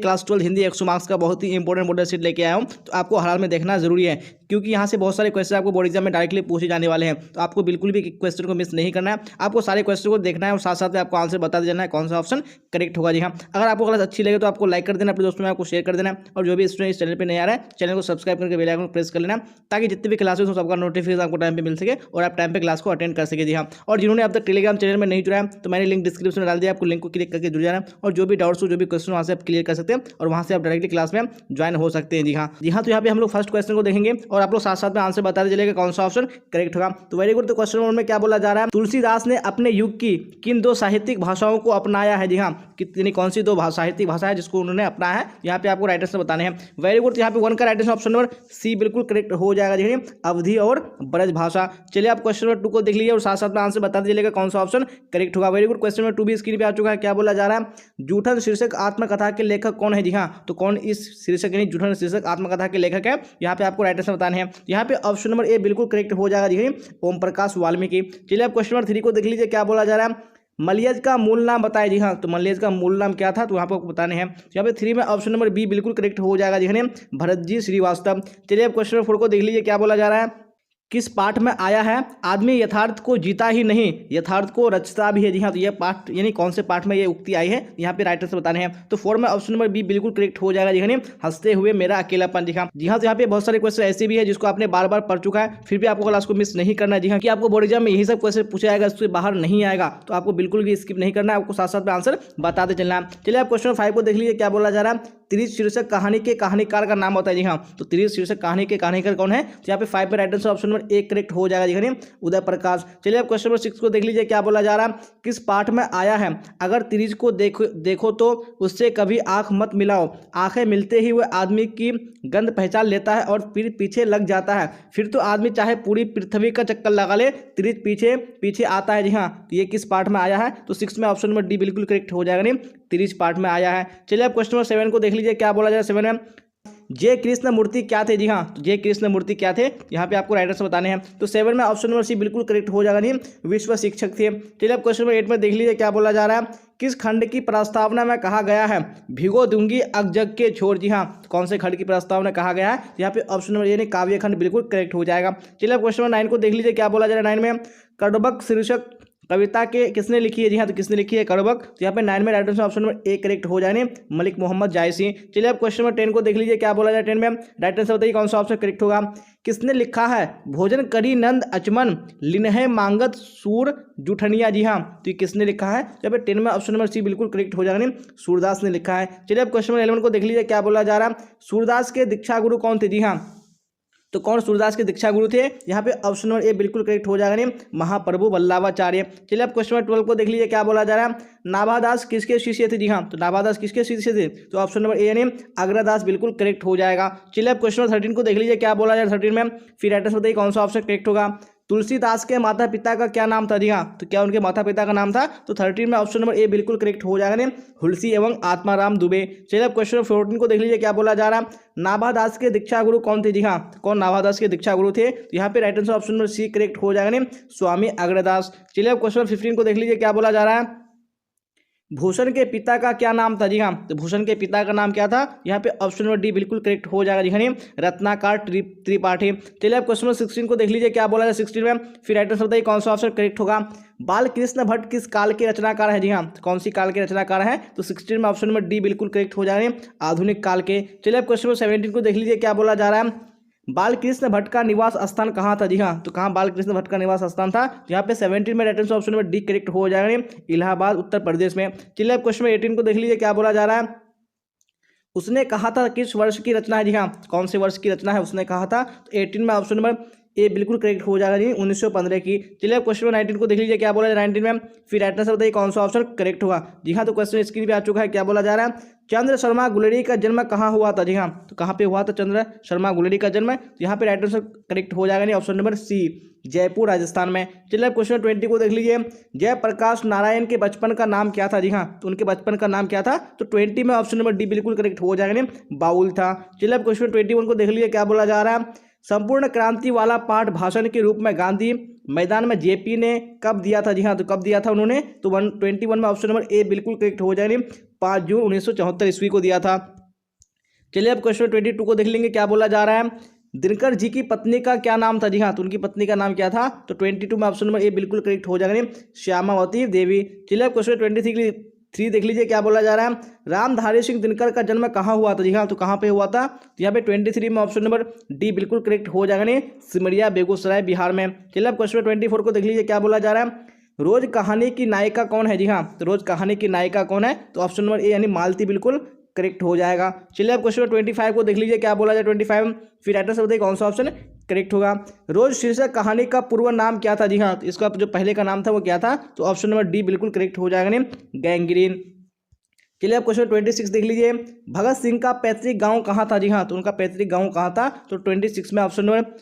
Class 12 Hindi 100 marks का बहुत ही important model sheet लेके आया हूँ, तो आपको हाल में देखना जरूरी है, क्योंकि यहाँ से बहुत सारे क्वेश्चन आपको बोर्ड एग्जाम में डायरेक्टली पूछे जाने वाले हैं। तो आपको बिल्कुल भी क्वेश्चन को मिस नहीं करना है, आपको सारे क्वेश्चन को देखना है और साथ साथ में आपको आंसर बता देना है कौन सा ऑप्शन करेक्ट होगा। जी हाँ, अगर आपको क्लास अच्छी लगे तो आपको लाइक कर देना, अपने दोस्तों में आपको शेयर कर देना, और जो भी स्टूडेंट इस चैनल पर नहीं आ रहा है चैनल को सब्सक्राइब करके बेल आइकन प्रेस कर लेना, ताकि जितनी भी क्लासेस हो सबका नोटिफिकेशन आपको टाइम पे मिल सके और आप टाइम पे क्लास को अटेंड कर सके। जी हाँ, और जिन्होंने अब तक टेलीग्राम चैनल में नहीं जुड़ा है तो मैंने लिंक डिस्क्रिप्शन में डाल दिया, आपको लिंक को क्लिक करके जुड़ जाना, और जो भी डाउट्स हो जो भी क्वेश्चन वहाँ से आप क्लियर कर सकते हैं और वहाँ से आप डायरेक्टली क्लास में ज्वाइन हो सकते हैं। जी हाँ, तो यहाँ पे हम लोग फर्स्ट क्वेश्चन को देखेंगे और आप लोग साथ साथ में आंसर बताते चलेगा कौन सा ऑप्शन करेक्ट होगा। तो वेरी गुड। तो क्वेश्चन नंबर में क्या बोला जा रहा है, तुलसीदास ने अपने युग की किन दो साहित्यिक भाषाओं को अपनाया है। जी हाँ, कितनी कौन सी दो साहित्यिक भाषा है जिसको उन्होंने अपनाया है, यहाँ पे आपको राइट आंसर बताने हैं। Very good. यहाँ पे 1 का right answer option number C बिल्कुल करेक्ट हो जाएगा। देखिए, अवधी और ब्रज भाषा। चलिए आप क्वेश्चन नंबर 2 को देख लीजिए और साथ साथ में आंसर बताते चलेगा कौन सा ऑप्शन करेक्ट होगा। Very good. क्वेश्चन नंबर 2 भी स्क्रीन पे आ चुका है। क्या बोला जा रहा है, जूठन शीर्षक आत्मकथा के लेखक कौन है। जी हाँ, तो कौन इस शीर्षक यानी जूठन शीर्षक आत्मकथा के लेखक है, यहाँ पे आपको राइट आंसर बताने हैं। यहाँ पे ऑप्शन नंबर ए बिल्कुल करेक्ट हो जाएगा। देखिए, ओम प्रकाश वाल्मीकि। चलिए आप क्वेश्चन नंबर 3 को देख लीजिए। क्या बोला जा रहा है, मलयज का मूल नाम बताए। जी हाँ, तो मलयज का मूल नाम क्या था, तो यहाँ पर आपको बताने हैं। यहाँ पे 3 में ऑप्शन नंबर बी बिल्कुल करेक्ट हो जाएगा। देखिए, भरतजी श्रीवास्तव। चलिए अब क्वेश्चन नंबर 4 को देख लीजिए। क्या बोला जा रहा है, किस पाठ में आया है, आदमी यथार्थ को जीता ही नहीं यथार्थ को रचता भी है। जी हाँ, तो ये पाठ यानी कौन से पाठ में ये उक्ति आई है, यहाँ पे राइटर से बताने हैं। तो 4 में ऑप्शन नंबर बी बिल्कुल करेक्ट हो जाएगा। जी हंसते हुए मेरा अकेलापन। जी हाँ, तो यहाँ पे बहुत सारे क्वेश्चन ऐसे भी है जिसको आपने बार बार पढ़ चुका है, फिर भी आपको क्लास को मिस नहीं करना है। जी हाँ, कि आपको बोर्ड एग्जाम में यही सब क्वेश्चन पूछा जाएगा, उससे बाहर नहीं आएगा, तो आपको बिल्कुल भी स्किप नहीं करना है, आपको साथ साथ में आंसर बताते चलना है। चलिए आप क्वेश्चन 5 को देख लीजिए। क्या बोला जा रहा है, त्रिज शीर्षक कहानी के कहानीकार का नाम होता है। जी हाँ, तो त्रिज शीर्षक कहानी के कहानीकार कौन है, तो यहाँ पे 5 पे right answer option number A correct हो जाएगा। देखिए, उदय प्रकाश। चलिए अब क्वेश्चन नंबर 6 को देख लीजिए। क्या बोला जा रहा है, किस पाठ में आया है, अगर त्रिज को देखो तो उससे कभी आंख मत मिलाओ, आंखें मिलते ही वह आदमी की गंध पहचान लेता है और फिर पीछे लग जाता है, फिर तो आदमी चाहे पूरी पृथ्वी का चक्कर लगा ले त्रिज पीछे पीछे आता है। जी हाँ, तो ये किस पाठ में आया है, तो 6 में ऑप्शन नंबर डी बिल्कुल करेक्ट हो जाएगा, नहीं त्रिज पाठ में आया है। चलिए अब क्वेश्चन नंबर 7 को देख लीजिए। क्या बोला जाए 7 में, जय कृष्ण मूर्ति क्या थे। जी हाँ, तो जय कृष्ण मूर्ति क्या थे, यहाँ पे आपको राइट आंसर बताने हैं। तो 7 में ऑप्शन नंबर सी बिल्कुल करेक्ट हो जाएगा, नहीं विश्व शिक्षक थे। चलिए अब क्वेश्चन नंबर 8 में देख लीजिए। क्या बोला जा रहा है, किस खंड की प्रस्तावना में कहा गया है, भिगो दूंगी अग जग के छोर। जी हाँ, कौन से खंड की प्रस्तावना कहा गया है, यहाँ पे ऑप्शन नंबर यानी काव्य खंड बिल्कुल करेक्ट हो जाएगा। चलिए अब क्वेश्चन नंबर 9 को देख लीजिए। क्या बोला जा रहा है 9 में, कडबक शीर्षक कविता के किसने लिखी है। जी हाँ, तो किसने लिखी है, कडबक। तो यहाँ पे 9 में right answer option number A correct हो जाए, मलिक मोहम्मद जायसी। चलिए अब क्वेश्चन नंबर 10 को देख लीजिए। क्या बोला जाए 10 में, राइट आंसर बताइए कौन सा ऑप्शन करेक्ट होगा, किसने लिखा है, भोजन करी नंद अचमन लिन्हे मांगत सूर जुठनिया। जी हाँ, तो ये किसने लिखा है, यहाँ पे 10 में ऑप्शन नंबर सी बिल्कुल करेक्ट हो जाएगा, सूरदास ने लिखा है। चलिए अब क्वेश्चन नंबर 11 को देख लीजिए। क्या बोला जा रहा है, सूरदास के दीक्षा गुरु कौन थे। जी हाँ, तो कौन सूरदास के दीक्षा गुरु थे, यहाँ पे ऑप्शन नंबर ए बिल्कुल करेक्ट हो जाएगा, महाप्रभु वल्लभाचार्य। चलिए अब क्वेश्चन नंबर 12 को देख लीजिए। क्या बोला जा रहा है, नाभादास किसके शिष्य थे। जी हाँ, तो नाभादास किसके शिष्य थे, तो ऑप्शन नंबर ए यानी अग्रदास बिल्कुल करेक्ट हो जाएगा। चलिए अब क्वेश्चन नंबर 13 को देख लीजिए। क्या बोला जाए 13 में, फिर राइट आंसर बताइए कौन सा ऑप्शन करेक्ट होगा, तुलसीदास के माता पिता का क्या नाम था। जी हाँ, तो क्या उनके माता पिता का नाम था, तो 13 में ऑप्शन नंबर ए बिल्कुल करेक्ट हो जाएगा, हुलसी एवं आत्माराम दुबे। चलिए अब क्वेश्चन नंबर 14 को देख लीजिए। क्या बोला जा रहा है, नाभादास के दीक्षा गुरु कौन थे। जी हाँ, कौन नाभादास के दीक्षा गुरु थे, तो यहाँ पे right answer option number C correct हो जाएगा, स्वामी अग्रदास। चलिए अब क्वेश्चन नंबर 15 को देख लीजिए। क्या बोला जा रहा है, भूषण के पिता का क्या नाम था। जी हाँ, तो भूषण के पिता का नाम क्या था, यहाँ पे ऑप्शन नंबर डी बिल्कुल करेक्ट हो जाएगा, जी रत्नाकर त्रिपाठी। चलिए अब क्वेश्चन नंबर 16 को देख लीजिए। क्या बोला जाए 16 में, फिर राइट आंसर बताइए कौन सा ऑप्शन करेक्ट होगा, बाल कृष्ण भट्ट किस काल के रचनाकार है। जी हाँ, कौन सी काल के रचनाकार है, तो 16 में ऑप्शन नंबर डी बिल्कुल करेक्ट हो जाएंगे, आधुनिक काल के। चलिए अब क्वेश्चन नंबर 17 को देख लीजिए। क्या बोला जा रहा है, बाल कृष्ण भट्ट का निवास स्थान कहाँ था। जी हाँ, तो कहाँ बाल कृष्ण भट्ट का निवास स्थान था, यहाँ पे 17 में right answer option number D correct हो जाएगा, इलाहाबाद उत्तर प्रदेश में। चलिए अब क्वेश्चन नंबर 18 को देख लीजिए। क्या बोला जा रहा है, उसने कहा था किस वर्ष की रचना है। जी हाँ, कौन से वर्ष की रचना है उसने कहा था, तो 18 में ऑप्शन नंबर ए बिल्कुल करेक्ट हो जाएगा, 1915 की। चलिए अब क्वेश्चन नंबर 19 को देख लीजिए। क्या बोला जाए 19 में, फिर राइट आंसर बताइए कौन सा ऑप्शन करेक्ट होगा। जी हाँ, तो क्वेश्चन स्क्रीन पे आ चुका है। क्या बोला जा रहा है, चंद्र शर्मा गुलेरी का जन्म कहाँ हुआ था। जी हाँ, तो कहाँ पे हुआ था चंद्र शर्मा गुलेरी का जन्म, यहाँ पे राइट आंसर करेक्ट हो जाएगा, option number C Jaipur Rajasthan में। चलिए अब क्वेश्चन 20 को देख लीजिए। जयप्रकाश नारायण के बचपन का नाम क्या था। जी हाँ, तो उनके बचपन का नाम क्या था, तो 20 में ऑप्शन नंबर डी बिल्कुल करेक्ट हो जाएगा, बाउल था। चलिए अब क्वेश्चन 21 को देख लीजिए। क्या बोला जा रहा है, संपूर्ण क्रांति वाला पाठ भाषण के रूप में गांधी मैदान में जेपी ने कब दिया था। जी हाँ, तो कब दिया था उन्होंने, तो 21 में ऑप्शन नंबर ए बिल्कुल करेक्ट हो जाएगा, 5 जून 1974 ईस्वी को दिया था। चलिए अब क्वेश्चन 22 को देख लेंगे, क्या बोला जा रहा है। दिनकर जी की पत्नी का क्या नाम था। जी हाँ, तो उनकी पत्नी का नाम क्या था। तो 22 में ऑप्शन नंबर ए बिल्कुल करेक्ट हो जाएगा, श्यामावती देवी। चलिए अब क्वेश्चन 23 देख लीजिए, क्या बोला जा रहा है। रामधारी सिंह दिनकर का जन्म कहाँ हुआ था। जी हाँ, तो कहाँ पे हुआ था। तो यहाँ पे 23 में ऑप्शन नंबर डी बिल्कुल करेक्ट हो जाएगा, नहीं सिमरिया बेगूसराय बिहार में। चलिए अब क्वेश्चन 24 को देख लीजिए, क्या बोला जा रहा है। रोज कहानी की नायिका कौन है। जी हाँ, तो रोज कहानी की नायिका कौन है। तो ऑप्शन नंबर ए यानी मालती बिल्कुल करेक्ट हो जाएगा। चलिए अब क्वेश्चन 25 को देख लीजिए, क्या बोला जाए 25, फिर राइटर से बताइए कौन सा ऑप्शन करेक्ट होगा। रोज शीर्षक कहानी का पूर्व नाम क्या था। जी हाँ, तो इसका जो पहले का नाम था वो क्या था। तो ऑप्शन नंबर डी बिल्कुल करेक्ट हो जाएगा, नहीं गैंग्रीन। चलिए अब क्वेश्चन 26 देख लीजिए, भगत सिंह का पैतृक गांव कहाँ था। जी हाँ, तो उनका पैतृक गांव कहाँ था। तो 26 में ऑप्शन नंबर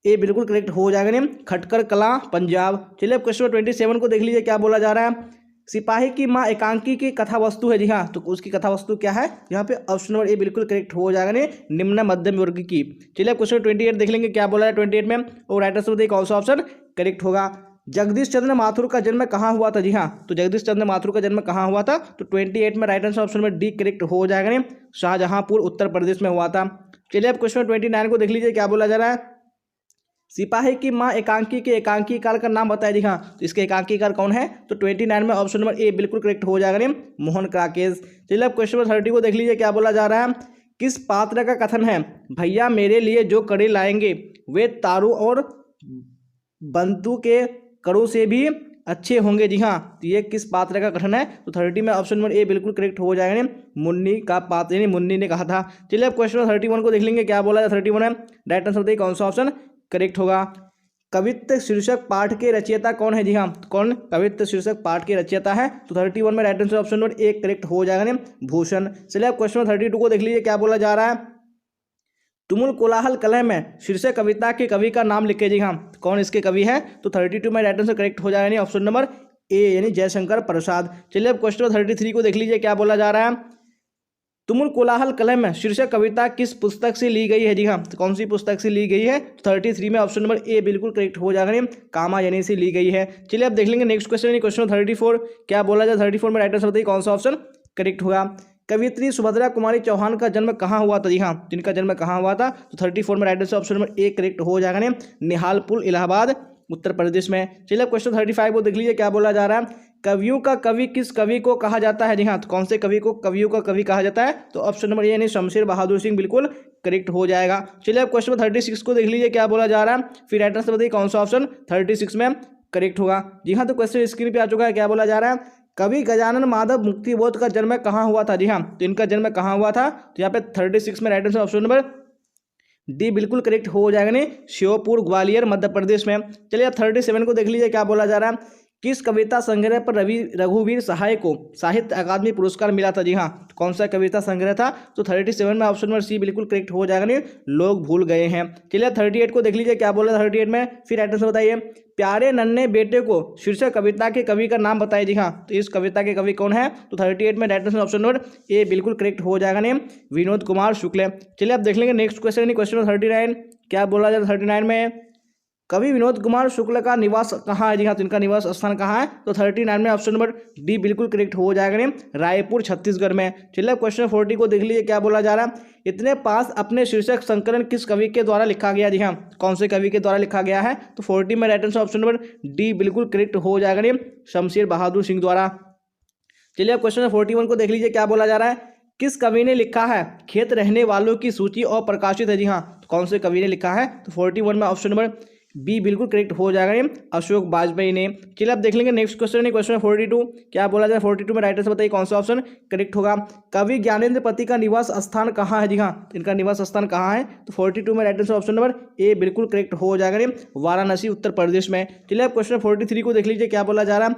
ए बिल्कुल करेक्ट हो जाएगा, नहीं खटकर कला पंजाब। चलिए अब क्वेश्चन 27 को देख लीजिए, क्या बोला जा रहा है। सिपाही की माँ एकांकी की कथा वस्तु है। जी हाँ, तो उसकी कथा वस्तु क्या है। यहाँ पे ऑप्शन नंबर ए बिल्कुल करेक्ट हो जाएगा, नहीं निम्न मध्यम वर्ग की। चलिए अब क्वेश्चन 28 देख लेंगे, क्या बोला है 28 में, और राइटर से बताइए कौन सा ऑप्शन करेक्ट होगा। जगदीश चंद्र माथुर का जन्म कहाँ हुआ था। जी हाँ, तो जगदीश चंद्र माथुर का जन्म कहाँ हुआ था। तो 28 में right answer option number D correct हो जाएगा, नहीं शाहजहांपुर उत्तर प्रदेश में हुआ था। चलिए अब क्वेश्चन 29 को देख लीजिए, क्या बोला जा रहा है। सिपाही की माँ एकांकी के एकांकीकार का नाम बताया। जी हाँ, तो इसके एकांकीकार कौन है। तो 29 में ऑप्शन नंबर ए बिल्कुल करेक्ट हो जाएगा, नहीं मोहन काकेश। चलिए अब क्वेश्चन नंबर 30 को देख लीजिए, क्या बोला जा रहा है। किस पात्र का कथन है, भैया मेरे लिए जो कड़े लाएंगे वे तारू और बंतु के कड़ों से भी अच्छे होंगे। जी हाँ, तो ये किस पात्र का कथन है। तो 30 में ऑप्शन नंबर ए बिल्कुल करेक्ट हो जाएगा, नहीं मुन्नी का पात्र, यानी मुन्नी ने कहा था। चलिए अब क्वेश्चन 31 को देख लेंगे, क्या बोला जाए 31 है। राइट आंसर बताइए कौन सा ऑप्शन करेक्ट होगा। कवित्त शीर्षक पाठ के रचयिता कौन है। जी हाँ, कौन कवित्त शीर्षक पाठ के रचयिता है। तो 31 में right answer option number A correct हो जाएगा, नहीं भूषण। चलिए अब क्वेश्चन 32 को देख लीजिए, क्या बोला जा रहा है। तुमुल कोलाहल कलह में शीर्षक कविता के कवि का नाम लिखे। जी हाँ, कौन इसके कवि है। तो 32 में राइट आंसर करेक्ट हो जाएगा, नहीं ऑप्शन नंबर ए यानी जयशंकर प्रसाद। चलिए अब क्वेश्चन 33 को देख लीजिए, क्या बोला जा रहा है। तुमुल कोलाहल कलह में शीर्षक कविता किस पुस्तक से ली गई है। जी हाँ, तो कौन सी पुस्तक से ली गई है। 33 में ऑप्शन नंबर ए बिल्कुल करेक्ट हो जाएगा, नहीं कामायनी से ली गई है। चलिए अब देख लेंगे नेक्स्ट क्वेश्चन, क्वेश्चन 34, क्या बोला जाए 34 में राइट आंसर बताइए कौन सा ऑप्शन करेक्ट होगा। कवियत्री सुभद्रा कुमारी चौहान का जन्म कहाँ हुआ था। जी हाँ, जिनका जन्म कहाँ हुआ था। तो 34 में right answer option number A correct हो जाएगा, नहीं निहालपुर इलाहाबाद उत्तर प्रदेश में। चलिए क्वेश्चन 35 को देख लीजिए, क्या बोला जा रहा है। कवियों का कवि किस कवि को कहा जाता है। जी हाँ, तो कौन से कवि को कवियों का कवि कहा जाता है। तो ऑप्शन नंबर ए यानी शमशेर बहादुर सिंह बिल्कुल करेक्ट हो जाएगा। चलिए अब क्वेश्चन 36 को देख लीजिए, क्या बोला जा रहा है। फिर राइट आंसर बताइए कौन सा ऑप्शन 36 में करेक्ट होगा। जी हाँ, तो क्वेश्चन स्क्रीन पे आ चुका है, क्या बोला जा रहा है। कवि गजानन माधव मुक्तिबोध का जन्म कहाँ हुआ था। जी हाँ, तो इनका जन्म कहाँ हुआ था। तो यहाँ पे 36 में right answer option number D बिल्कुल करेक्ट हो जाएगा, नहीं श्योपुर ग्वालियर मध्य प्रदेश में। चलिए अब 37 को देख लीजिए, क्या बोला जा रहा है। किस कविता संग्रह पर रघुवीर सहाय को साहित्य अकादमी पुरस्कार मिला था। जी हाँ, तो कौन सा कविता संग्रह था। तो 37 में ऑप्शन नंबर सी बिल्कुल करेक्ट हो जाएगा, नहीं लोग भूल गए हैं। चलिए 38 को देख लीजिए, क्या बोला 38 में। फिर राइट आंसर बताइए। प्यारे नन्हे बेटे को शीर्षक कविता के कवि का नाम बताइए। जी हाँ, तो इस कविता के कवि कौन है। तो 38 में right answer option number A बिल्कुल करेक्ट हो जाएगा, नहीं विनोद कुमार शुक्ल। चलिए अब देख लेंगे नेक्स्ट क्वेश्चन, क्वेश्चन नंबर 39, क्या बोला जाए 39 में। कवि विनोद कुमार शुक्ल का निवास कहाँ है। जी हाँ, तो इनका निवास स्थान कहाँ है। तो 39 में ऑप्शन नंबर डी बिल्कुल करेक्ट हो जाएगा, नहीं रायपुर छत्तीसगढ़ में। चलिए क्वेश्चन 40 को देख लीजिए, क्या बोला जा रहा है। इतने पास अपने शीर्षक संकलन किस कवि के द्वारा लिखा गया। जी हाँ, कौन से कवि के द्वारा लिखा गया है। तो 40 में right answer option number D बिल्कुल करेक्ट हो जाएगा, नहीं शमशेर बहादुर सिंह द्वारा। चलिए क्वेश्चन 41 को देख लीजिए, क्या बोला जा रहा है। किस कवि ने लिखा है खेत रहने वालों की सूची और प्रकाशित है। जी हाँ, तो कौन से कवि ने लिखा है। तो 41 में ऑप्शन नंबर बी बिल्कुल करेक्ट हो जाएगा, अशोक वाजपेयी ने। चलिए अब देख लेंगे नेक्स्ट क्वेश्चन, क्वेश्चन 42, क्या बोला जाए 42 में राइट आंसर बताइए कौन सा ऑप्शन करेक्ट होगा। कवि ज्ञानेंद्र पति का निवास स्थान कहाँ है। जी हाँ, इनका निवास स्थान कहाँ है। तो 42 में right answer option number A बिल्कुल करेक्ट हो जाएगा, वाराणसी उत्तर प्रदेश में। चलिए अब क्वेश्चन 43 को देख लीजिए, क्या बोला जा रहा है।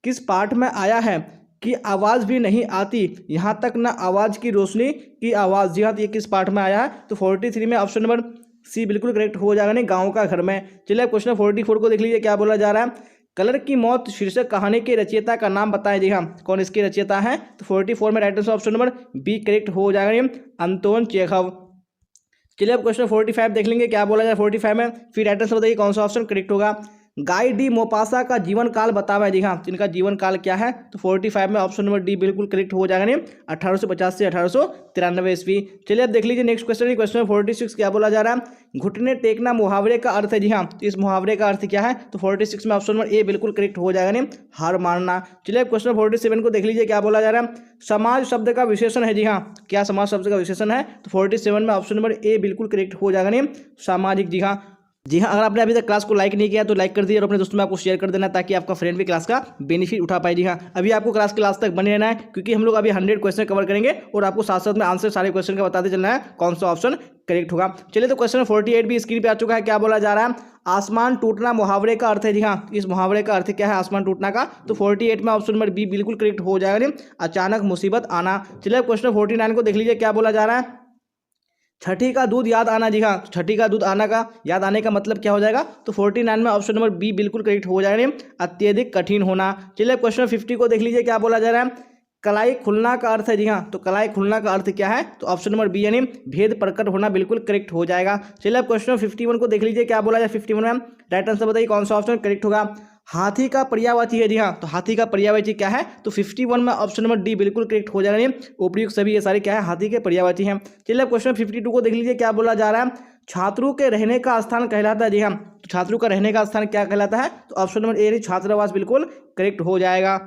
किस पाठ में आया है कि आवाज़ भी नहीं आती यहाँ तक ना आवाज़ की रोशनी की आवाज़। जी हाँ, तो ये किस पाठ में आया है। तो 43 में ऑप्शन नंबर सी बिल्कुल करेक्ट हो जाएगा, नहीं गांव का घर में। चलिए क्वेश्चन 44 को देख लीजिए, क्या बोला जा रहा है। कलर की मौत शीर्षक कहानी के रचयिता का नाम बताएं। जी हाँ, कौन इसके रचयिता है। तो 44 में right answer option number B correct हो जाएगा, अंतोन चेखव। चलिए अब क्वेश्चन 45 देख लेंगे, क्या बोला जाए 45 में। फिर राइट आंसर बताइए कौन सा ऑप्शन करेक्ट होगा। गाई डी मोपासा का जीवन काल बतावा है। जी हाँ, तो इनका जीवन काल क्या है? तो 45 में ऑप्शन नंबर डी बिल्कुल करेक्ट हो जाएगा। नहीं 1850 से 1893 ईस्वी। चलिए अब देख लीजिए नेक्स्ट क्वेश्चन। क्वेश्चन 46 क्या बोला जा रहा है? घुटने टेकना मुहावरे का अर्थ है। जी हाँ, तो इस मुहावरे का अर्थ क्या है? तो 46 में ऑप्शन नंबर ए बिल्कुल करेक्ट हो जाएगा। नहीं हार मानना। चलिए क्वेश्चन 47 को देख लीजिए क्या बोला जा रहा है? समाज शब्द का विशेषण है। जी हाँ, क्या समाज शब्द का विशेषण है? तो 47 में ऑप्शन नंबर ए बिल्कुल करेक्ट हो जाएगा। नहीं सामाजिक। जी हाँ, अगर आपने अभी तक क्लास को लाइक नहीं किया तो लाइक कर दिए और अपने दोस्तों में आपको शेयर कर देना ताकि आपका फ्रेंड भी क्लास का बेनिफिट उठा पाए। जी हाँ, अभी आपको क्लास के लास्ट तक बने रहना है क्योंकि हम लोग अभी 100 क्वेश्चन कवर करेंगे और आपको साथ साथ में आंसर सारे क्वेश्चन का बताते चलना है कौन सा ऑप्शन करेक्ट होगा। चलिए तो क्वेश्चन 48 भी स्क्रीन पे आ चुका है। क्या बोला जा रहा है? आसमान टूटना मुहावरे का अर्थ है। जी हाँ, इस मुहावरे का अर्थ क्या है आसमान टूटना का? तो 48 में ऑप्शन नंबर बी बिल्कुल करेक्ट हो जाएगा। नहीं अचानक मुसीबत आना। चलिए क्वेश्चन 49 को देख लीजिए क्या बोला जा रहा है? छठी का दूध याद आना। जी हाँ, छठी का दूध आना का याद आने का मतलब क्या हो जाएगा? तो 49 में ऑप्शन नंबर बी बिल्कुल करेक्ट हो जाएगा। अत्यधिक कठिन होना। चलिए क्वेश्चन 50 को देख लीजिए क्या बोला जा रहा है? कलाई खुलना का अर्थ है। जी हाँ, तो कलाई खुलना का अर्थ क्या है? तो ऑप्शन नंबर बी यानी भेद प्रकट होना बिल्कुल करेक्ट हो जाएगा। चलिए अब क्वेश्चन 51 को देख लीजिए क्या बोला जाए? 51 में राइट आंसर बताइए कौन सा ऑप्शन करेक्ट होगा? हाथी का पर्यायवाची है। जी हाँ, तो हाथी का पर्यायवाची क्या है? तो 51 में ऑप्शन नंबर डी बिल्कुल करेक्ट हो जाएगा। उपयुक्त सभी ये सारे क्या है? हाथी के पर्यायवाची हैं। चलिए क्वेश्चन 52 को देख लीजिए क्या बोला जा रहा है? छात्रों के रहने का स्थान कहलाता है। जी हाँ, तो छात्रों का रहने का स्थान क्या कहलाता है? तो ऑप्शन नंबर ए छात्रावास बिल्कुल करेक्ट हो जाएगा।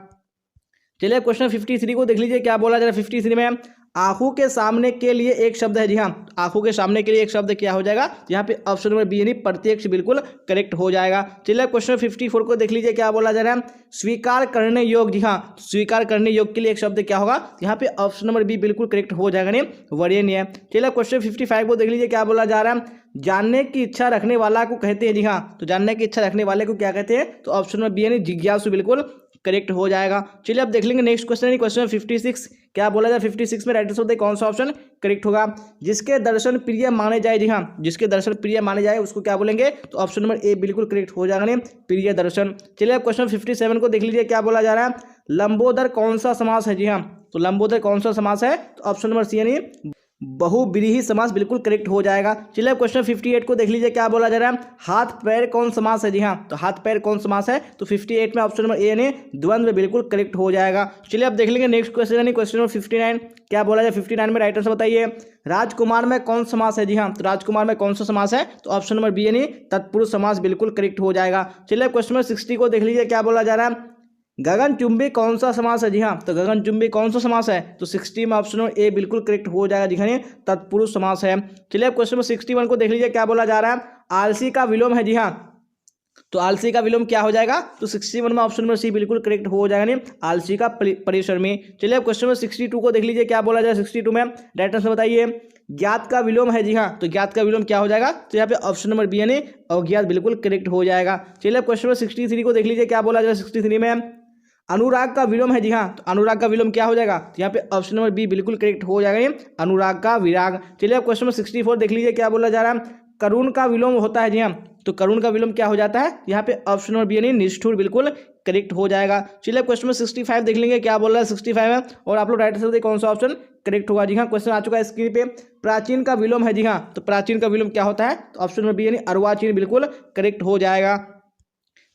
चलिए क्वेश्चन 53 को देख लीजिए क्या बोला जा रहा है? 53 में आंखों के सामने के लिए एक शब्द है। जी हाँ, आंखों के सामने के लिए एक शब्द क्या हो जाएगा? यहाँ पे ऑप्शन नंबर बी यानी प्रत्यक्ष बिल्कुल करेक्ट हो जाएगा। चलिए क्वेश्चन 54 को देख लीजिए क्या बोला जा रहा है? स्वीकार करने योग्य। जी हाँ, स्वीकार करने योग्य के लिए एक शब्द क्या होगा? यहाँ पे ऑप्शन नंबर बी बिल्कुल करेक्ट हो जाएगा। नहीं वरीयनीय। चलिए क्वेश्चन 55 को देख लीजिए क्या बोला जा रहा है? जानने की इच्छा रखने वाला को कहते हैं। जी हाँ, तो जानने की इच्छा रखने वाले को क्या कहते हैं? तो ऑप्शन नंबर बी यानी जिज्ञासु बिल्कुल करेक्ट हो जाएगा। चलिए अब देख लेंगे नेक्स्ट क्वेश्चन। क्वेश्चन 56 क्या बोला जाए? 56 में राइट आंसर बताइए कौन सा ऑप्शन करेक्ट होगा? जिसके दर्शन प्रिय माने जाए। जी हाँ, जिसके दर्शन प्रिय माने जाए उसको क्या बोलेंगे? तो ऑप्शन नंबर ए बिल्कुल करेक्ट हो जाएगा। नहीं प्रिय दर्शन। चलिए अब क्वेश्चन 57 को देख लीजिए क्या बोला जा रहा है? लंबोदर कौन सा समास है? जी हाँ, तो लंबोदर कौन सा समास है? तो ऑप्शन नंबर सी यानी बहुब्रीहि समास बिल्कुल करेक्ट हो जाएगा। चलिए क्वेश्चन 58 को देख लीजिए क्या बोला जा रहा है? हाथ पैर कौन समास है? जी हाँ, तो हाथ पैर कौन समास है? तो 58 में ऑप्शन नंबर ए यानी द्वंद्व बिल्कुल करेक्ट हो जाएगा। चलिए अब देख लेंगे नेक्स्ट क्वेश्चन यानी क्वेश्चन नंबर 59 क्या बोला जाए? 59 में राइट आंसर बताइए। राजकुमार में कौन समास है? जी हाँ, तो राजकुमार में कौन सा समास है? तो ऑप्शन नंबर बी यानी तत्पुरुष समास बिल्कुल करेक्ट हो जाएगा। चलिए क्वेश्चन नंबर 60 को देख लीजिए क्या बोला जा रहा है? गगनचुंबी कौन सा समास है? जी हाँ, तो गगनचुंबी कौन सा समास है? तो 60 में ऑप्शन नंबर ए बिल्कुल करेक्ट हो जाएगा। दिखाइए तत्पुरुष समास है। चलिए अब क्वेश्चन नंबर 61 को देख लीजिए क्या बोला जा रहा है? आलसी का विलोम है। जी हाँ, तो आलसी का विलोम क्या हो जाएगा? तो 61 में ऑप्शन नंबर सी बिल्कुल करेक्ट हो जाएगा। नहीं आलसी का परिश्रमी। चलिए अब क्वेश्चन नंबर 62 को देख लीजिए क्या बोला जाए? 62 में राइट आंसर बताइए। ज्ञात का विलोम है। जी हाँ, तो ज्ञात का विलोम क्या हो जाएगा? तो यहाँ पे ऑप्शन नंबर बी यानी अज्ञात बिल्कुल करेक्ट हो जाएगा। चलिए अब क्वेश्चन नंबर 63 को देख लीजिए क्या बोला जाए? 63 में अनुराग का विलोम है। जी हाँ, तो अनुराग का विलोम क्या हो जाएगा? तो यहाँ पे ऑप्शन नंबर बी बिल्कुल करेक्ट हो जाएगा। अनुराग का विराग। चलिए अब क्वेश्चन नंबर 64 देख लीजिए क्या बोला जा रहा है? करुण का विलोम होता है। जी हाँ, तो करुण का विलोम क्या हो जाता है? यहाँ पे ऑप्शन नंबर बी यानी निष्ठुर बिल्कुल करेक्ट हो जाएगा। चलिए क्वेश्चन नंबर 65 देख लेंगे क्या बोल रहा है 65 में, और आप लोग राइट आंसर देखिए कौन सा ऑप्शन करेक्ट होगा। जी हाँ, क्वेश्चन आ चुका है स्क्रीन पे। प्राचीन का विलोम है। जी हाँ, तो प्राचीन का विलोम क्या होता है? तो ऑप्शन नंबर बी यानी अर्वाचीन बिल्कुल करेक्ट हो जाएगा।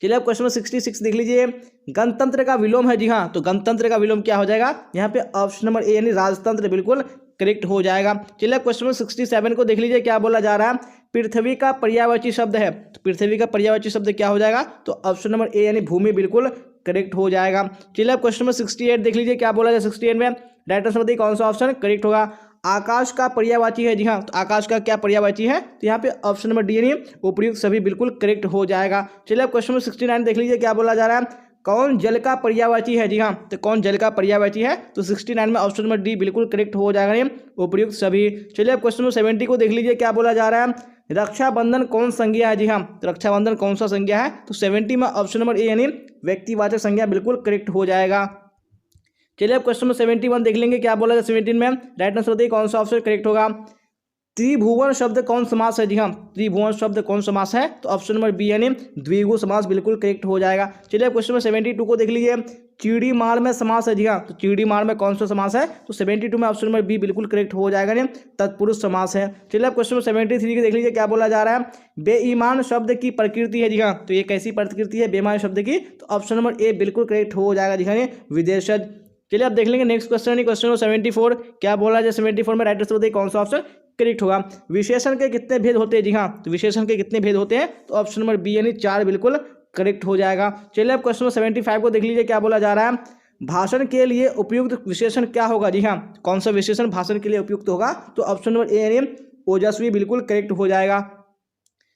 चलिए अब क्वेश्चन नंबर 66 देख लीजिए। गणतंत्र का विलोम है। जी हाँ, तो गणतंत्र का विलोम क्या हो जाएगा? यहाँ पे ऑप्शन नंबर ए यानी राजतंत्र बिल्कुल करेक्ट हो जाएगा। चलिए क्वेश्चन नंबर 67 को देख लीजिए क्या बोला जा रहा है? पृथ्वी का पर्यायवाची शब्द है। तो पृथ्वी का पर्यायवाची शब्द क्या हो जाएगा? तो ऑप्शन नंबर ए यानी भूमि बिल्कुल करेक्ट हो जाएगा। चलिए अब क्वेश्चन नंबर 68 देख लीजिए क्या बोला जाए? 68 में राइट आंसर बताइए कौन सा ऑप्शन करेक्ट होगा? आकाश का पर्यायवाची है। जी हाँ, तो आकाश का क्या पर्यायवाची है? तो यहाँ पे ऑप्शन नंबर डी यानी उपयुक्त सभी बिल्कुल करेक्ट हो जाएगा। चलिए अब क्वेश्चन नंबर 69 देख लीजिए क्या बोला जा रहा है? कौन जल का पर्यायवाची है? जी हाँ, तो कौन जल का पर्यायवाची है? तो 69 में ऑप्शन नंबर डी बिल्कुल करेक्ट हो जाएगा, उपयुक्त सभी। चलिए अब क्वेश्चन नंबर 70 को देख लीजिए क्या बोला जा रहा है? रक्षाबंधन कौन संज्ञा है? जी हाँ, तो रक्षाबंधन कौन सा संज्ञा है? तो 70 में ऑप्शन नंबर ए यानी व्यक्तिवाचक संज्ञा बिल्कुल करेक्ट हो जाएगा। चलिए अब क्वेश्चन नंबर 71 देख लेंगे क्या बोला जाए? 17 में राइट आंसर बताइए कौन सा ऑप्शन करेक्ट होगा? त्रिभुवन शब्द कौन समास है? जी हाँ, त्रिभुवन शब्द कौन समास है? तो ऑप्शन नंबर बी यानी द्विगु समास बिल्कुल करेक्ट हो जाएगा। चलिए क्वेश्चन नंबर 72 को देख लीजिए। चीड़ी मार में समास है जी हाँ, तो चीड़ी मार में कौन सा समास है, तो 72 में ऑप्शन नंबर बी बिल्कुल करेक्ट हो जाएगा नहीं, तत्पुरुष समास है। चलिए अब क्वेश्चन 73 के देख लीजिए क्या बोला जा रहा है। बेईमान शब्द की प्रकृति है जी हाँ, तो ये कैसी प्रकृति है बेईमान शब्द की, तो ऑप्शन नंबर ए बिल्कुल करेक्ट हो जाएगा जी हाँ, विदेशज। चलिए अब देख लेंगे नेक्स्ट क्वेश्चन, क्वेश्चन 74 क्या बोला जाए 74 में राइट आंसर बताइए कौन सा ऑप्शन करेक्ट होगा। विशेषण के कितने भेद होते हैं जी हाँ, तो विशेषण के कितने भेद होते हैं, तो ऑप्शन नंबर बी यानी 4 बिल्कुल करेक्ट हो जाएगा। चलिए अब क्वेश्चन 75 को देख लीजिए क्या बोला जा रहा है। भाषण के लिए उपयुक्त विशेषण क्या होगा जी हाँ, कौन सा विशेषण भाषण के लिए उपयुक्त होगा, तो ऑप्शन नंबर ए यानी ओजस्वी बिल्कुल करेक्ट हो जाएगा।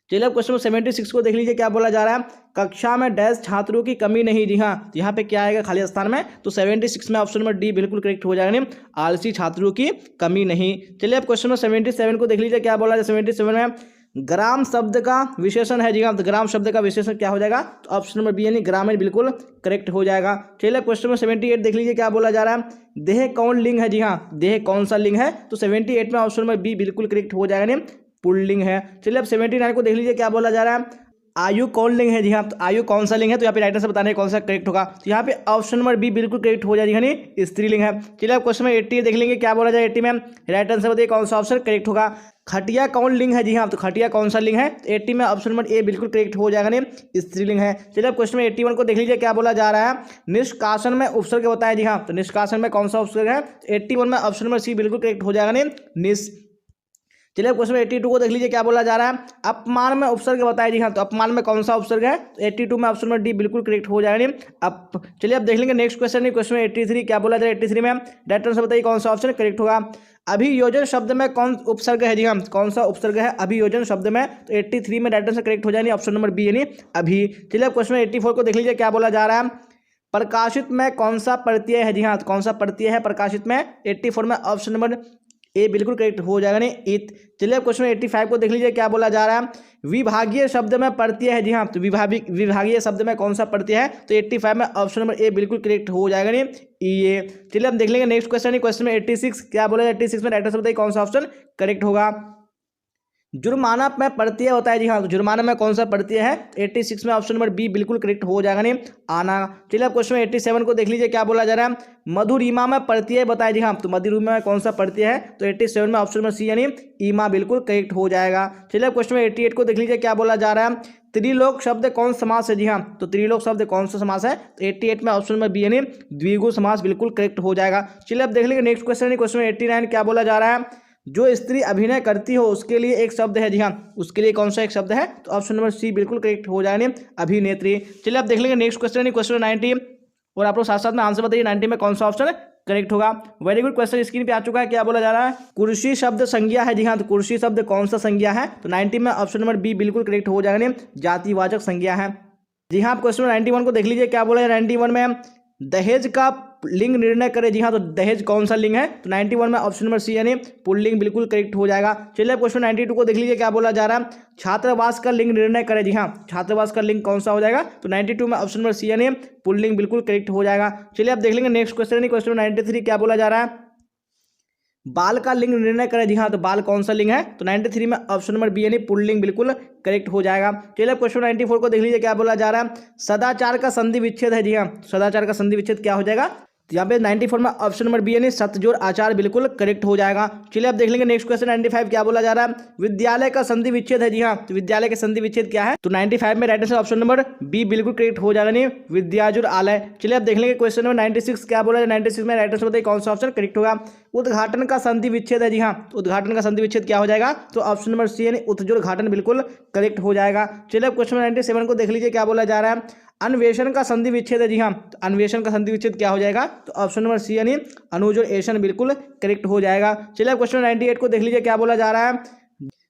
चलिए अब क्वेश्चन 76 को देख लीजिए क्या बोला जा रहा है। कक्षा में डैश छात्रों की कमी नहीं जी हाँ, यहाँ पे क्या आएगा खाली स्थान में, तो 76 में ऑप्शन नंबर डी बिल्कुल करेक्ट हो जाएगा, नहीं आलसी छात्रों की कमी नहीं। चलिए अब क्वेश्चन 77 को देख लीजिए क्या बोला जाए 77 में। ग्राम शब्द का विशेषण है जी हाँ, तो ग्राम शब्द का विशेषण क्या हो जाएगा, तो ऑप्शन नंबर बी यानी ग्रामीण बिल्कुल करेक्ट हो जाएगा। चलिए क्वेश्चन 78 देख लीजिए क्या बोला जा रहा है। देह कौन लिंग है जी हाँ, देह कौन सा लिंग है, तो 78 में ऑप्शन नंबर बी बिल्कुल करेक्ट हो जाएगा, नहीं पुल्लिंग है। चलिए अब 79 को देख लीजिए क्या बोला जा रहा है। आयु कौन लिंग है जी हाँ, तो आयु कौन सा लिंग है, तो यहाँ पे राइटर से बताने कौन सा करेक्ट होगा, तो यहाँ पे ऑप्शन नंबर बी बिल्कुल करेक्ट हो जाएगी, यानी स्त्रीलिंग है। चलिए अब क्वेश्चन में 80 देख लेंगे क्या बोला जाए 80 में राइट आंसर बताइए कौन सा ऑप्शन करेक्ट होगा। खटिया कौन लिंग है जी हाँ, तो खटिया कौन सा लिंग है, तो 80 में ऑप्शन नंबर ए बिल्कुल करेक्ट हो जाएगा, नहीं स्त्रीलिंग है। चलिए अब क्वेश्चन में 81 को देख लीजिए क्या बोला जा रहा है। निष्कासन में उपसर्ग बताया जी हाँ, तो निष्कासन में कौन सा उपसर्ग है, तो 81 में ऑप्शन नंबर सी बिल्कुल करेक्ट हो जाएगा, नहीं निस। चलिए क्वेश्चन 82 को देख लीजिए क्या बोला जा रहा है। अपमान में उपसर्ग बताया जी हाँ, तो अपमान में कौन सा उपसर्ग है, तो 82 में ऑप्शन नंबर डी बिल्कुल करेक्ट हो जाएगा, नहीं अप। चलिए अब देख लेंगे नेक्स्ट क्वेश्चन, क्वेश्चन 83 क्या बोला जाए 83 में राइट आंसर बताइए कौन सा ऑप्शन करेक्ट होगा। अभियोजन शब्द में कौन उपसर्ग है जी हाँ, कौन सा उपसर्ग है अभियोजन शब्द में, तो 83 में राइट आंसर करेक्ट हो जाएगी ऑप्शन नंबर बी यानी अभी। चलिए अब क्वेश्चन 84 को देख लीजिए क्या बोला जा रहा है। प्रकाशित में कौन सा प्रत्यय है जी हाँ, तो कौन सा प्रत्यय है प्रकाशित में, 84 में ऑप्शन नंबर ए बिल्कुल करेक्ट हो जाएगा, नहीं इत। चलिए क्वेश्चन 85 को देख लीजिए क्या बोला जा रहा है। विभागीय शब्द में प्रत्यय है जी हाँ, तो विभागीय शब्द में कौन सा प्रत्यय है, तो 85 में ऑप्शन नंबर ए बिल्कुल करेक्ट हो जाएगा, नहीं ये। चलिए हम देख लेंगे नेक्स्ट क्वेश्चन, क्वेश्चन में 86 क्या बोला जाए 86 में राइट आंसर बताइए कौन सा ऑप्शन करेक्ट होगा। जुर्माना में प्रत्यय होता है जी हाँ, तो जुर्माना में कौन सा प्रत्यय है, 86 में ऑप्शन नंबर बी बिल्कुल करेक्ट हो जाएगा, नहीं आना। चलिए अब क्वेश्चन में 87 को देख लीजिए क्या बोला जा रहा है। मधुरिमा में प्रत्यय बताया जी हाँ, तो मधुरिमा में कौन सा प्रत्यय है, तो 87 में ऑप्शन नंबर सी यानी ईमा बिल्कुल करेक्ट हो जाएगा। चलिए अब क्वेश्चन में 88 को देख लीजिए क्या बोला जा रहा है। त्रिलोक शब्द कौन समास है जी हाँ, तो त्रिलोक शब्द कौन सा समास है, तो 88 में ऑप्शन नंबर बी यानी द्विगु समास बिल्कुल करेक्ट हो जाएगा। चलिए अब देख लीजिए नेक्स्ट क्वेश्चन, क्वेश्चन में 89 क्या बोला जा रहा है। जो स्त्री अभिनय करती हो उसके लिए एक शब्द है जी हाँ, उसके लिए कौन सा एक शब्द है, तो ऑप्शन नंबर सी बिल्कुल करेक्ट हो जाएगा, अभिनेत्री। चलिए आप देख लेंगे नेक्स्ट क्वेश्चन, क्वेश्चन 90 और आप लोग साथ साथ में आंसर बताइए 90 में कौन सा ऑप्शन करेक्ट होगा। वेरी गुड क्वेश्चन स्क्रीन पे आ चुका है, क्या बोला जा रहा है। कुर्सी शब्द संज्ञा है जी हाँ, तो कुर्सी शब्द कौन सा संज्ञा है, तो 90 में ऑप्शन नंबर बी बिल्कुल करेक्ट हो जाएगा, जातिवाचक संज्ञा है जी हाँ। क्वेश्चन 91 को देख लीजिए क्या बोला है 91 में। दहेज का लिंग निर्णय करे जी हाँ, तो दहेज कौन सा लिंग है, तो 91 में ऑप्शन नंबर सी यानी पुल्लिंग बिल्कुल करेक्ट हो जाएगा। चलिए क्वेश्चन 92 को देख लीजिए क्या बोला जा रहा है। छात्रावास का लिंग निर्णय करे जी हाँ, छात्रावास का लिंग कौन सा हो जाएगा, तो 92 में ऑप्शन नंबर सी यानी पुल्लिंग बिल्कुल करेक्ट हो जाएगा। चलिए आप देख लेंगे नेक्स्ट क्वेश्चन, क्वेश्चन 93 क्या बोला जा रहा है। बाल का लिंग निर्णय करें जी हाँ, तो बाल कौन सा लिंग है, तो 93 में ऑप्शन नंबर बी यानी पुल्लिंग बिल्कुल करेक्ट हो जाएगा। चलिए क्वेश्चन 94 को देख लीजिए क्या बोला जा रहा है। सदाचार का संधि विच्छेद है जी हाँ, सदाचार का संधि विच्छेद क्या हो जाएगा, तो यहाँ पे 94 में ऑप्शन नंबर बी यानी सतजोड़ आचार बिल्कुल करेक्ट हो जाएगा। चलिए अब देख लेंगे नेक्स्ट क्वेश्चन 95 क्या बोला जा रहा है। विद्यालय का संधि विच्छेद है जी हाँ, तो विद्यालय का संधि विच्छेद क्या है, तो 95 में right answer option number B बिल्कुल करेक्ट हो जाएगा, नहीं विद्याजुर आलय। चलिए अब देख लेंगे क्वेश्चन नंबर 96 क्या बोला जाए 96 में राइट आंसर बताइए कौन सा ऑप्शन करेक्ट होगा। उद्घाटन का संधि विच्छेद है जी हाँ, तो उद्घाटन का संधि विच्छेद क्या हो जाएगा, तो ऑप्शन नंबर सी यानी उत्तजोड़घाटन बिल्कुल करेक्ट हो जाएगा। चलिए अब क्वेश्चन 97 को देख लीजिए क्या बोला जा रहा है। अन्वेषण का संधि विच्छेद है जी हाँ, तो अन्वेषण का संधि विच्छेद क्या हो जाएगा, तो ऑप्शन नंबर सी यानी अनुजोड़ एशन बिल्कुल करेक्ट हो जाएगा। चलिए क्वेश्चन 98 को देख लीजिए क्या बोला जा रहा है।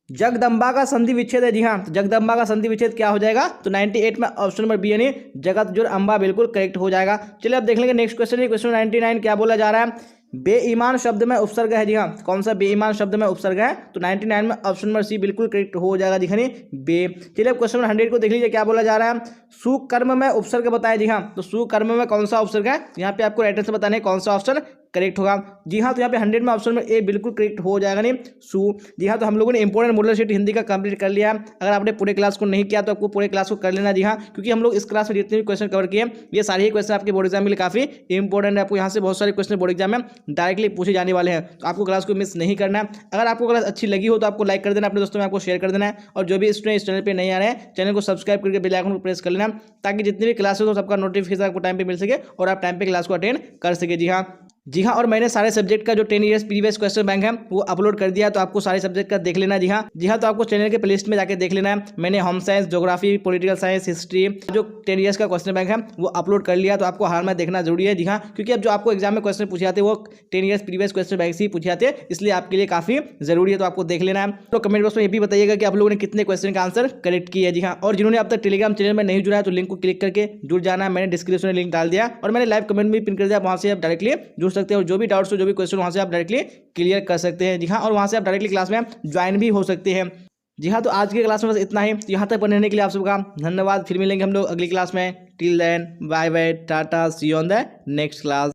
जगदम्बा का संधि विच्छेद है जी हाँ, तो जगदम्बा का संधि विच्छेद क्या हो जाएगा, तो 98 में ऑप्शन नंबर बी यानी जगत जोड़ अम्बा बिल्कुल करेक्ट हो जाएगा। चलिए अब देख लेंगे नेक्स्ट क्वेश्चन, क्वेश्चन 99 क्या बोला जा रहा है। बेईमान शब्द में उपसर्ग है जी हाँ, कौन सा बेईमान शब्द में उपसर्ग है, तो 99 में ऑप्शन नंबर सी बिल्कुल करेक्ट हो जाएगा दिखाने बे। चलिए अब क्वेश्चन 100 को देख लीजिए क्या बोला जा रहा है। सुकर्म में उपसर्ग बताया। जी हाँ, तो सुकर्म में कौन सा उपसर्ग है, यहाँ पे आपको राइट आंसर बताना है कौन सा ऑप्शन करेक्ट होगा। जी हाँ, तो यहाँ पे 100 में ऑप्शन में ए बिल्कुल करेक्ट हो जाएगा नहीं, सु। जी हाँ, तो हम लोगों ने इंपॉर्टेंट मॉडल शीट हिंदी का कंप्लीट कर लिया। अगर आपने पूरे क्लास को नहीं किया तो आपको पूरे क्लास को कर लेना। जी हाँ, क्योंकि हम लोग इस क्लास में जितने भी क्वेश्चन कवर किए ये सारे ही क्वेश्चन आपके बोर्ड एग्जाम के लिए काफी इंपॉर्टेंट है। आपको यहाँ से बहुत सारे क्वेश्चन बोर्ड एग्जाम में डायरेक्टली पूछे जाने वाले हैं, तो आपको क्लास को मिस नहीं करना है। अगर आपको क्लास अच्छी लगी हो तो आपको लाइक कर देना, अपने दोस्तों में आपको शेयर कर देना है, और जो भी स्टूडेंट इस चैनल पर नहीं आ रहे हैं चैनल को सब्सक्राइब करके बेल आइकन को प्रेस कर लेना, ताकि जितनी भी क्लासेस हो सबका नोटिफिकेशन आपको टाइम पे मिल सके और आप टाइम पे क्लास को अटेंड कर सके। जी हाँ, और मैंने सारे सब्जेक्ट का जो 10 ईयर्स प्रीवियस क्वेश्चन बैंक है वो अपलोड कर दिया, तो आपको सारे सब्जेक्ट का देख लेना। जी हाँ, तो आपको चैनल के प्लेलिस्ट में जाके देख लेना है। मैंने home science, geography, political science, history जो 10 ईयर्स का क्वेश्चन बैंक है वो अपलोड कर लिया, तो आपको हाल में देखना जरूरी है। जी हाँ, क्योंकि अब जो आपको एग्जाम में क्वेश्चन पूछे जाते हैं वो 10 ईयर्स प्रीवियस क्वेश्चन बैंक से ही पूछे जाते हैं, इसलिए आपके लिए काफी जरूरी है, तो आपको देख लेना है। तो कमेंट बॉक्स में ये भी बताइएगा कि आप लोगों ने कितने क्वेश्चन का आंसर करेक्ट किया। जी हाँ, और जिन्होंने अब तक टेलीग्राम चैनल में नहीं जुड़ा है तो लिंक को क्लिक करके जुड़ जाना है। मैंने डिस्क्रिप्शन में लिंक डाल दिया और मैंने लाइव कमेंट भी पिन कर दिया, वहां से आप डायरेक्टली जुड़ सकते हैं और जो भी डाउट्स जो भी क्वेश्चन वहां से आप डायरेक्टली क्लियर कर सकते हैं। जी हाँ, और वहां से आप डायरेक्टली क्लास में ज्वाइन भी हो सकते हैं। जी हाँ, तो आज की क्लास में बस इतना ही। यहाँ तक पढ़ने के लिए आप सबका धन्यवाद। फिर मिलेंगे हम लोग अगली क्लास में। Till then bye bye, tata, see you on the next class.